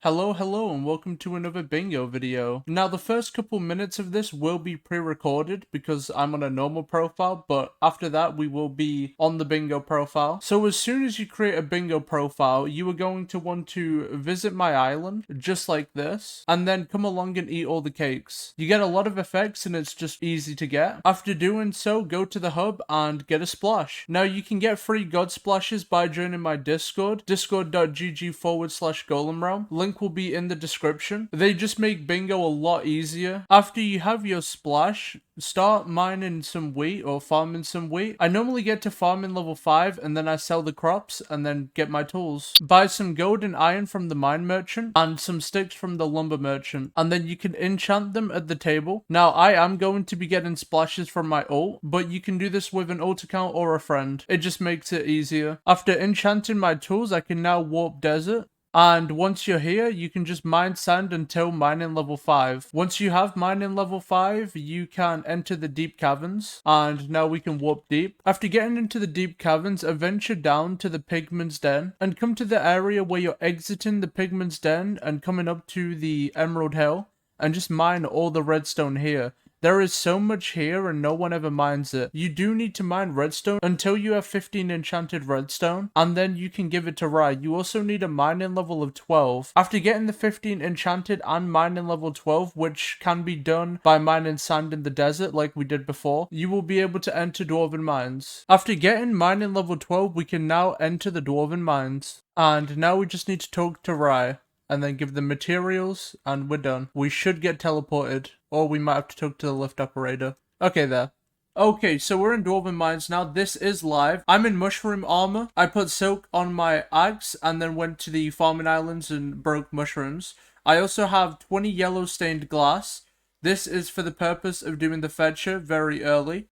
Hello, and welcome to another bingo video. Now, the first couple minutes of this will be pre-recorded because I'm on a normal profile, but after that, we will be on the bingo profile. So as soon as you create a bingo profile, you are going to want to visit my island, just like this, and then come along and eat all the cakes. You get a lot of effects, and it's just easy to get. After doing so, go to the hub and get a splash. Now, you can get free god splashes by joining my Discord, discord.gg/GolemRealm. Link will be in the description. They just make bingo a lot easier. After you have your splash, start mining some wheat or farming some wheat. I normally get to farming level 5 and then I sell the crops and then get my tools. Buy some gold and iron from the mine merchant and some sticks from the lumber merchant, and then you can enchant them at the table. Now I am going to be getting splashes from my ult, but you can do this with an ult account or a friend. It just makes it easier. After enchanting my tools, I can now warp desert. And once you're here, you can just mine sand until mining level 5. Once you have mining level 5, you can enter the deep caverns. And now we can warp deep. After getting into the deep caverns, adventure down to the pigman's den. And come to the area where you're exiting the pigman's den and coming up to the emerald hill. And just mine all the redstone here. There is so much here and no one ever mines it. You do need to mine redstone until you have 15 enchanted redstone, and then you can give it to Rye. You also need a mining level of 12. After getting the 15 enchanted and mining level 12, which can be done by mining sand in the desert like we did before, you will be able to enter Dwarven mines. After getting mining level 12, we can now enter the Dwarven mines. And now we just need to talk to Rye and then give them materials, and we're done. We should get teleported, or we might have to talk to the lift operator. Okay, there. Okay, so we're in Dwarven Mines now. This is live. I'm in mushroom armor. I put silk on my axe, and then went to the farming islands and broke mushrooms. I also have 20 yellow stained glass. This is for the purpose of doing the fetcher very early.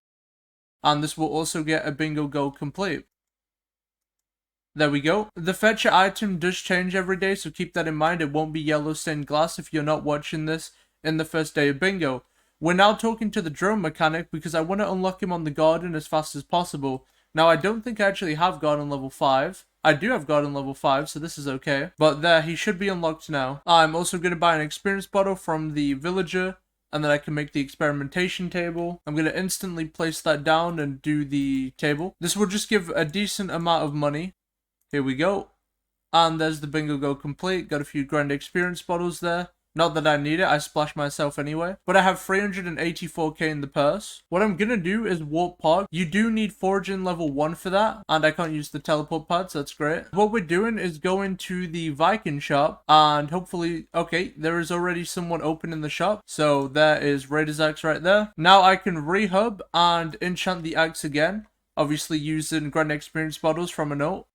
And this will also get a bingo goal complete. There we go. The fetcher item does change every day, so keep that in mind. It won't be yellow stained glass if you're not watching this in the first day of bingo. We're now talking to the drone mechanic because I want to unlock him on the garden as fast as possible. Now, I don't think I actually have garden level 5. I do have garden level 5, so this is okay. But there, he should be unlocked now. I'm also going to buy an experience bottle from the villager, and then I can make the experimentation table. I'm going to instantly place that down and do the table. This will just give a decent amount of money. Here we go. And there's the bingo go complete. Got a few grand experience bottles there. Not that I need it, I splash myself anyway. But I have 384k in the purse. What I'm gonna do is warp pod. You do need foraging level 1 for that. And I can't use the teleport pads, that's great. What we're doing is going to the Viking shop. And hopefully, okay, there is already someone open in the shop. So there is Raider's axe right there. Now I can rehub and enchant the axe again. Obviously using grand experience bottles from a note.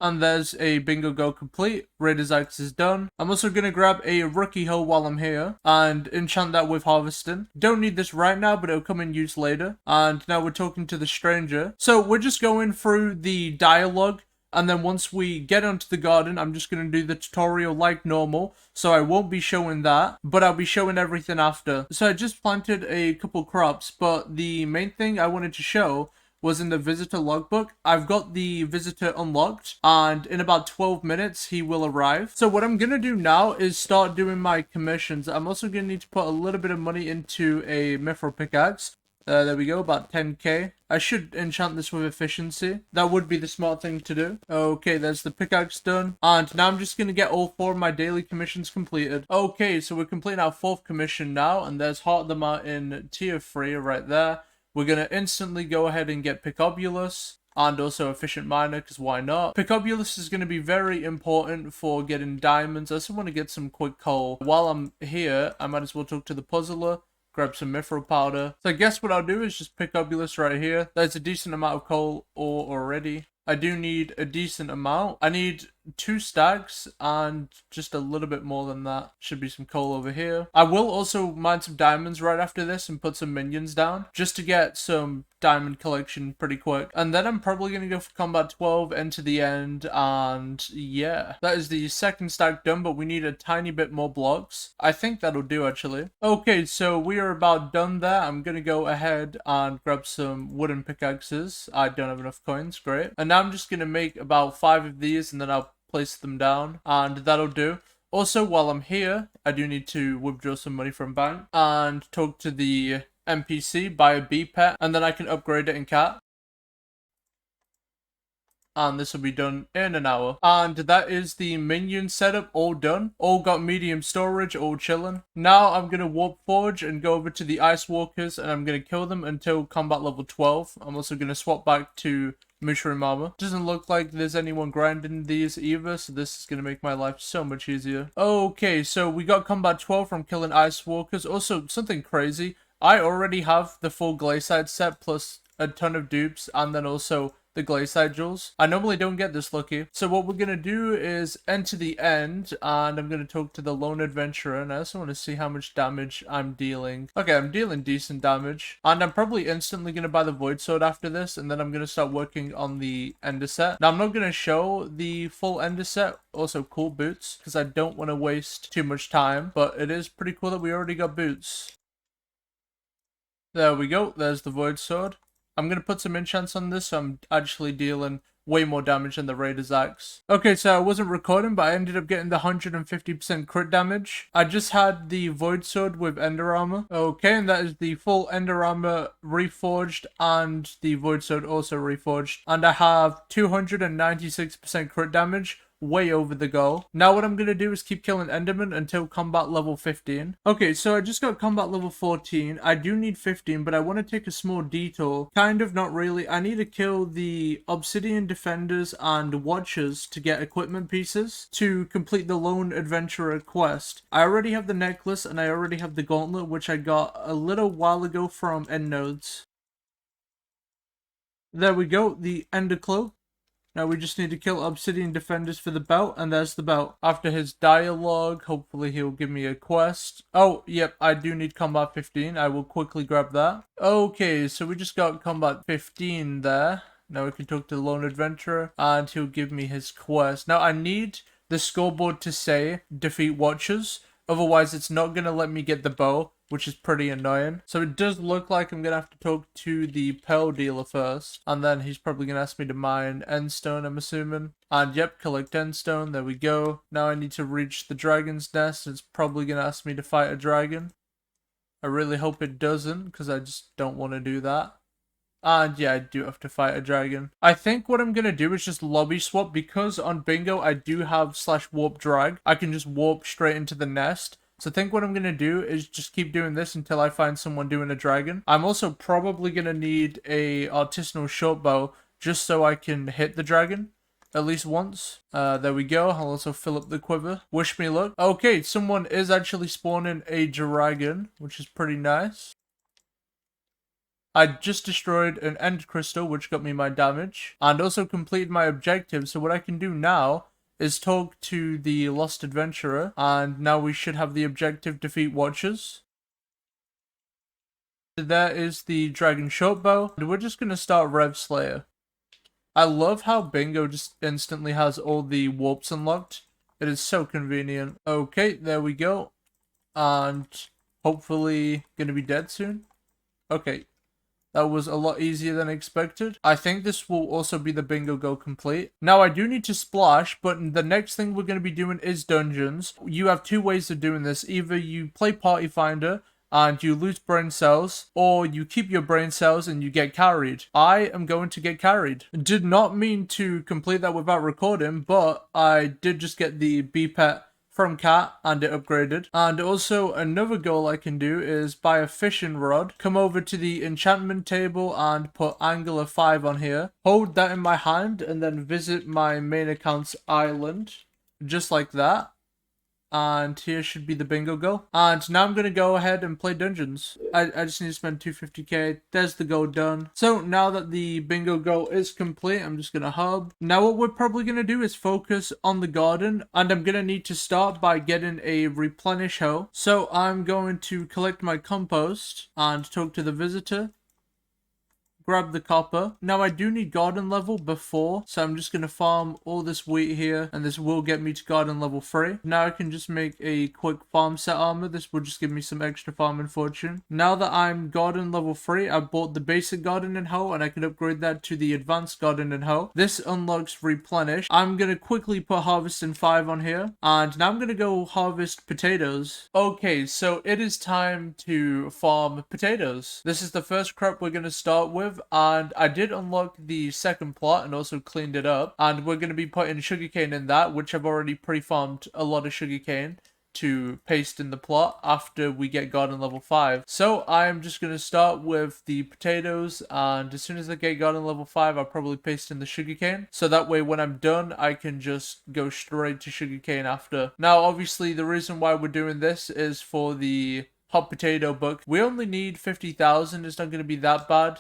And there's a bingo go complete. Raider's axe is done. I'm also going to grab a rookie hoe while I'm here and enchant that with harvesting. Don't need this right now, but it'll come in use later. And now we're talking to the stranger. So we're just going through the dialogue. And then once we get onto the garden, I'm just going to do the tutorial like normal. So I won't be showing that, but I'll be showing everything after. So I just planted a couple crops, but the main thing I wanted to show was in the visitor logbook. I've got the visitor unlocked, and in about 12 minutes, he will arrive. So what I'm going to do now is start doing my commissions. I'm also going to need to put a little bit of money into a mithril pickaxe. There we go, about 10k. I should enchant this with efficiency. That would be the smart thing to do. Okay, there's the pickaxe done. And now I'm just going to get all 4 of my daily commissions completed. Okay, so we're completing our 4th commission now, and there's Heart of the Mountain tier 3 right there. We're going to instantly go ahead and get Picobulus and also Efficient Miner, because why not? Picobulus is going to be very important for getting diamonds. I also want to get some quick coal. While I'm here, I might as well talk to the puzzler, grab some mithril powder. So I guess what I'll do is just Picobulus right here. There's a decent amount of coal ore already. I do need a decent amount. I need 2 stacks and just a little bit more than that. Should be some coal over here. I will also mine some diamonds right after this and put some minions down just to get some diamond collection pretty quick. And then I'm probably going to go for combat 12 into the end, and yeah. That is the 2nd stack done, but we need a tiny bit more blocks. I think that'll do actually. Okay, so we are about done there. I'm going to go ahead and grab some wooden pickaxes. I don't have enough coins, great. And now I'm just going to make about 5 of these, and then I'll place them down, and that'll do. Also, while I'm here, I do need to withdraw some money from bank and talk to the NPC, buy a bee pet, and then I can upgrade it in cat. And this will be done in an hour. And that is the minion setup all done. All got medium storage, all chilling. Now I'm going to warp forge and go over to the ice walkers, and I'm going to kill them until combat level 12. I'm also going to swap back to mushroom armor. Doesn't look like there's anyone grinding these either, so this is going to make my life so much easier. Okay, so we got combat 12 from killing ice walkers. Also, something crazy. I already have the full Glayside set plus a ton of dupes, and then also the Glayside jewels. I normally don't get this lucky. So what we're going to do is enter the end, and I'm going to talk to the lone adventurer, and I also want to see how much damage I'm dealing. Okay, I'm dealing decent damage, and I'm probably instantly going to buy the void sword after this, and then I'm going to start working on the ender set. Now I'm not going to show the full ender set, also cool boots, because I don't want to waste too much time, but it is pretty cool that we already got boots. There we go, there's the void sword. I'm going to put some enchants on this, so I'm actually dealing way more damage than the Raider's Axe. Okay, so I wasn't recording, but I ended up getting the 150% crit damage. I just had the Void Sword with Ender Armor. Okay, and that is the full Ender Armor reforged, and the Void Sword also reforged. And I have 296% crit damage, way over the goal. Now what I'm going to do is keep killing Enderman until combat level 15. Okay, so I just got combat level 14. I do need 15, but I want to take a small detour. Kind of, not really. I need to kill the Obsidian Defenders and Watchers to get equipment pieces to complete the Lone Adventurer quest. I already have the necklace and I already have the gauntlet, which I got a little while ago from EndNodes. There we go, the Ender Cloak. Now we just need to kill Obsidian Defenders for the belt, and there's the belt. After his dialogue, hopefully he'll give me a quest. Oh, yep, I do need combat 15. I will quickly grab that. Okay, so we just got combat 15 there. Now we can talk to the Lone Adventurer, and he'll give me his quest. Now I need the scoreboard to say defeat Watchers. Otherwise, it's not going to let me get the bow, which is pretty annoying. So it does look like I'm going to have to talk to the pearl dealer first. And then he's probably going to ask me to mine endstone, I'm assuming. And yep, collect endstone. There we go. Now I need to reach the dragon's nest. It's probably going to ask me to fight a dragon. I really hope it doesn't, because I just don't want to do that. And yeah, I do have to fight a dragon. I think what I'm going to do is just lobby swap, because on bingo I do have /warp drag. I can just warp straight into the nest. So I think what I'm going to do is just keep doing this until I find someone doing a dragon. I'm also probably going to need a artisanal short bow just so I can hit the dragon at least once. There we go. I'll also fill up the quiver. Wish me luck. Okay, someone is actually spawning a dragon, which is pretty nice. I just destroyed an end crystal, which got me my damage, and also completed my objective. So what I can do now is talk to the Lost Adventurer, and now we should have the objective defeat Watchers. There is the Dragon Shortbow, and we're just going to start Rev Slayer. I love how bingo just instantly has all the warps unlocked. It is so convenient. Okay, there we go. And hopefully going to be dead soon. Okay. That was a lot easier than expected. I think this will also be the bingo go complete. Now, I do need to splash, but the next thing we're going to be doing is dungeons. You have two ways of doing this. Either you play Party Finder and you lose brain cells, or you keep your brain cells and you get carried. I am going to get carried. Did not mean to complete that without recording, but I did just get the B-Pet from Cat, and it upgraded. And also another goal I can do is buy a fishing rod, come over to the enchantment table and put Angular 5 on here, hold that in my hand, and then visit my main account's island, just like that. And here should be the bingo goal. And now I'm going to go ahead and play dungeons. I just need to spend 250k. There's the goal done. So now that the bingo goal is complete, I'm just going to hub. Now what we're probably going to do is focus on the garden. And I'm going to need to start by getting a replenish hoe. So I'm going to collect my compost and talk to the visitor. grab the copper. Now I do need garden level before, so I'm just going to farm all this wheat here, and this will get me to garden level 3. Now I can just make a quick farm set armor. This will just give me some extra farming fortune. Now that I'm garden level 3, I bought the basic gardening hoe, and I can upgrade that to the advanced gardening hoe. This unlocks replenish. I'm going to quickly put harvesting 5 on here, and now I'm going to go harvest potatoes. Okay, so it is time to farm potatoes. This is the first crop we're going to start with, and I did unlock the second plot and also cleaned it up, and we're going to be putting sugarcane in that, which I've already pre-farmed a lot of sugarcane to paste in the plot after we get garden level 5. So I'm just going to start with the potatoes, and as soon as I get garden level 5, I'll probably paste in the sugarcane. So that way when I'm done, I can just go straight to sugarcane after. Now obviously the reason why we're doing this is for the hot potato book. We only need 50,000, it's not going to be that bad.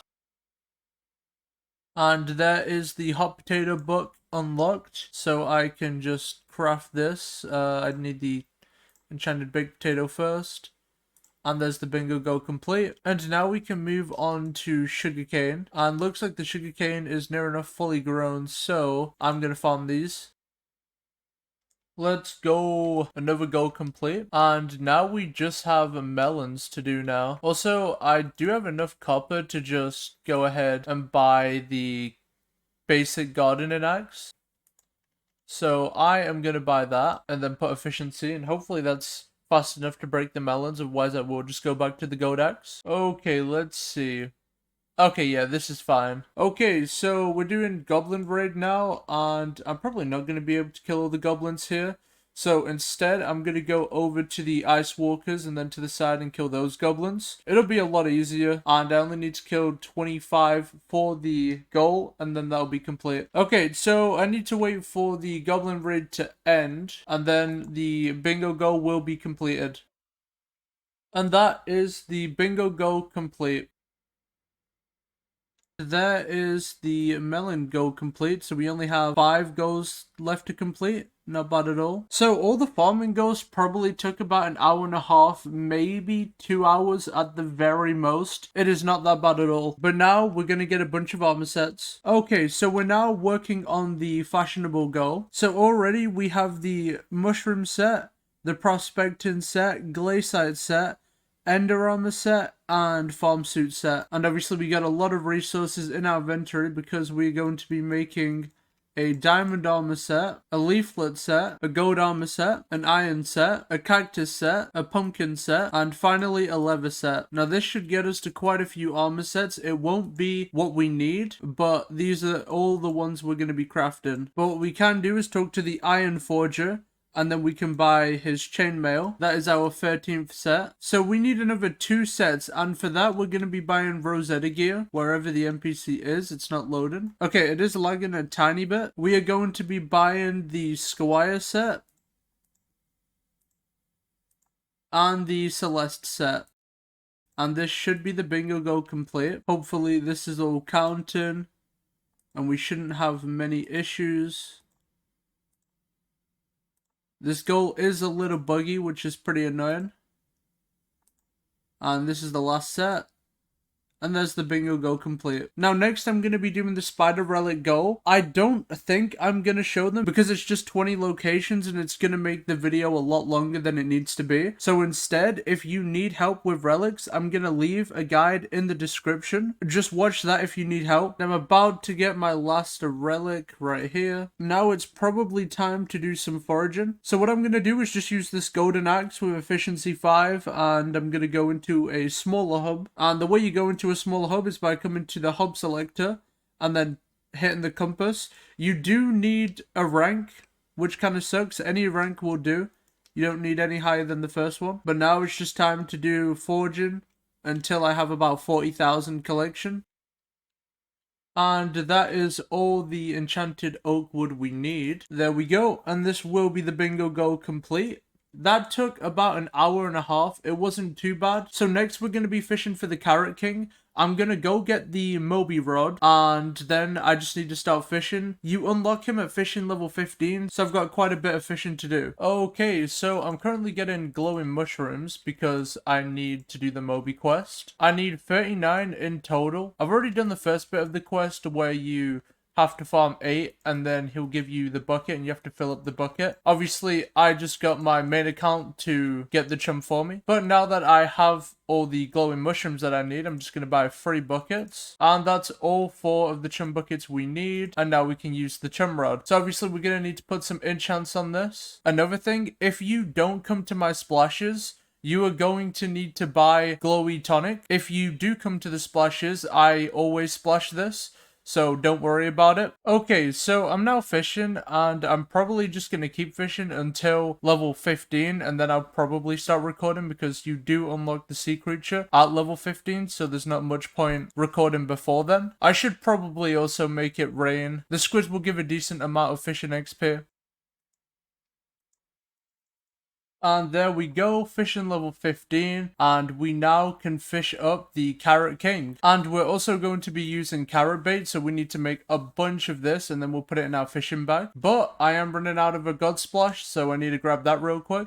And there is the hot potato book unlocked, so I can just craft this. I need the enchanted baked potato first, and there's the bingo go complete. And now we can move on to sugarcane, and looks like the sugarcane is near enough fully grown, so I'm gonna farm these. Let's go, another go complete. And now we just have melons to do now. Also, I do have enough copper to just go ahead and buy the basic gardening axe. So I am going to buy that and then put efficiency, and hopefully that's fast enough to break the melons, otherwise I will just go back to the gold axe. Okay, let's see. Okay, yeah, this is fine. Okay, so we're doing goblin raid now, and I'm probably not going to be able to kill all the goblins here. So instead, I'm going to go over to the ice walkers and then to the side and kill those goblins. It'll be a lot easier, and I only need to kill 25 for the goal, and then that'll be complete. Okay, so I need to wait for the goblin raid to end, and then the bingo goal will be completed. And that is the bingo goal complete. There is the melon goal complete, so we only have 5 goals left to complete. Not bad at all. So all the farming goals probably took about an hour and a half, maybe 2 hours at the very most. It is not that bad at all. But now we're going to get a bunch of armor sets. Okay, so we're now working on the fashionable goal. So already we have the mushroom set, the prospecting set, glaciate set, ender armor set, and farm suit set. And obviously we got a lot of resources in our inventory because we're going to be making a diamond armor set, a leaflet set, a gold armor set, an iron set, a cactus set, a pumpkin set, and finally a leather set. Now this should get us to quite a few armor sets. It won't be what we need, but these are all the ones we're going to be crafting. But what we can do is talk to the iron forger, and then we can buy his chainmail. That is our 13th set. So we need another 2 sets, and for that we're going to be buying Rosetta gear wherever the NPC is. It's not loading. Okay, it is lagging a tiny bit. We are going to be buying the Squire set and the Celeste set. And this should be the bingo go complete. Hopefully this is all counting and we shouldn't have many issues. This goal is a little buggy, which is pretty annoying. And this is the last set. And there's the bingo goal complete. Now next I'm going to be doing the spider relic goal. I don't think I'm going to show them because it's just 20 locations and it's going to make the video a lot longer than it needs to be. So instead, if you need help with relics, I'm going to leave a guide in the description. Just watch that if you need help. I'm about to get my last relic right here. Now it's probably time to do some foraging. So what I'm going to do is just use this golden axe with efficiency 5, and I'm going to go into a smaller hub. And the way you go into a smaller hub is by coming to the hub selector and then hitting the compass. You do need a rank, which kind of sucks. Any rank will do. You don't need any higher than the first one. But now it's just time to do foraging until I have about 40,000 collection. And that is all the enchanted oak wood we need. There we go. And this will be the bingo goal complete. That took about an hour and a half. It wasn't too bad. So next we're going to be fishing for the Carrot King. I'm going to go get the Moby Rod, and then I just need to start fishing. You unlock him at fishing level 15, so I've got quite a bit of fishing to do. Okay, so I'm currently getting glowing mushrooms because I need to do the Moby quest. I need 39 in total. I've already done the first bit of the quest where you have to farm 8 and then he'll give you the bucket and you have to fill up the bucket. Obviously, I just got my main account to get the chum for me. But now that I have all the glowing mushrooms that I need, I'm just going to buy 3 buckets. And that's all 4 of the chum buckets we need. And now we can use the chum rod. So obviously, we're going to need to put some enchants on this. Another thing, if you don't come to my splashes, you are going to need to buy glowy tonic. If you do come to the splashes, I always splash this, so don't worry about it. Okay, so I'm now fishing, and I'm probably just going to keep fishing until level 15, and then I'll probably start recording because you do unlock the sea creature at level 15, so there's not much point recording before then. I should probably also make it rain. The squids will give a decent amount of fishing XP. And there we go, fishing level 15, and we now can fish up the Carrot King. And we're also going to be using carrot bait, so we need to make a bunch of this, and then we'll put it in our fishing bag. But I am running out of a God Splash, so I need to grab that real quick.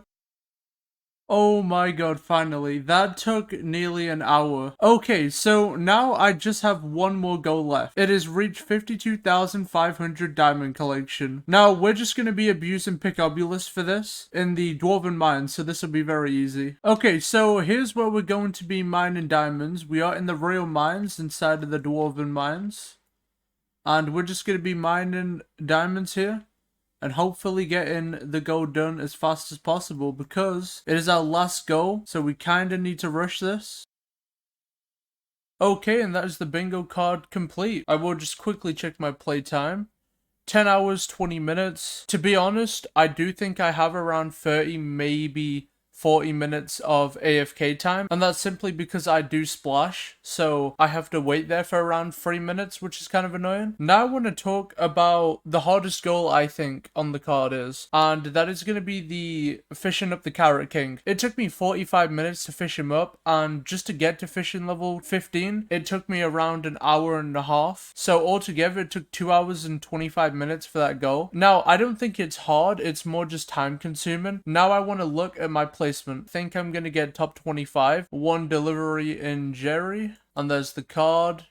Oh my god, finally. That took nearly an hour. Okay, so now I just have one more goal left. It has reached 52,500 diamond collection. Now, we're just going to be abusing Picobulus for this in the Dwarven mines, so this will be very easy. Okay, so here's where we're going to be mining diamonds. We are in the royal mines inside of the Dwarven mines. And we're just going to be mining diamonds here, and hopefully getting the goal done as fast as possible because it is our last goal, so we kind of need to rush this. Okay, and that is the bingo card complete. I will just quickly check my playtime. 10 hours, 20 minutes. To be honest, I do think I have around 30, maybe 40 minutes of AFK time, and that's simply because I do splash, so I have to wait there for around 3 minutes, which is kind of annoying. Now I want to talk about the hardest goal I think on the card is, and that is going to be the fishing up the Carrot King. It took me 45 minutes to fish him up, and just to get to fishing level 15, it took me around an hour and a half, so altogether it took 2 hours and 25 minutes for that goal. Now, I don't think it's hard, it's more just time consuming. Now I want to look at my placement. Think I'm gonna get top 25. 1 delivery in Jerry. And there's the card.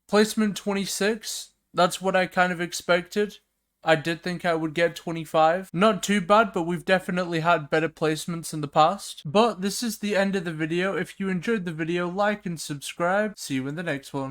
Placement 26. That's what I kind of expected. I did think I would get 25. Not too bad, but we've definitely had better placements in the past. But this is the end of the video. If you enjoyed the video, like and subscribe. See you in the next one.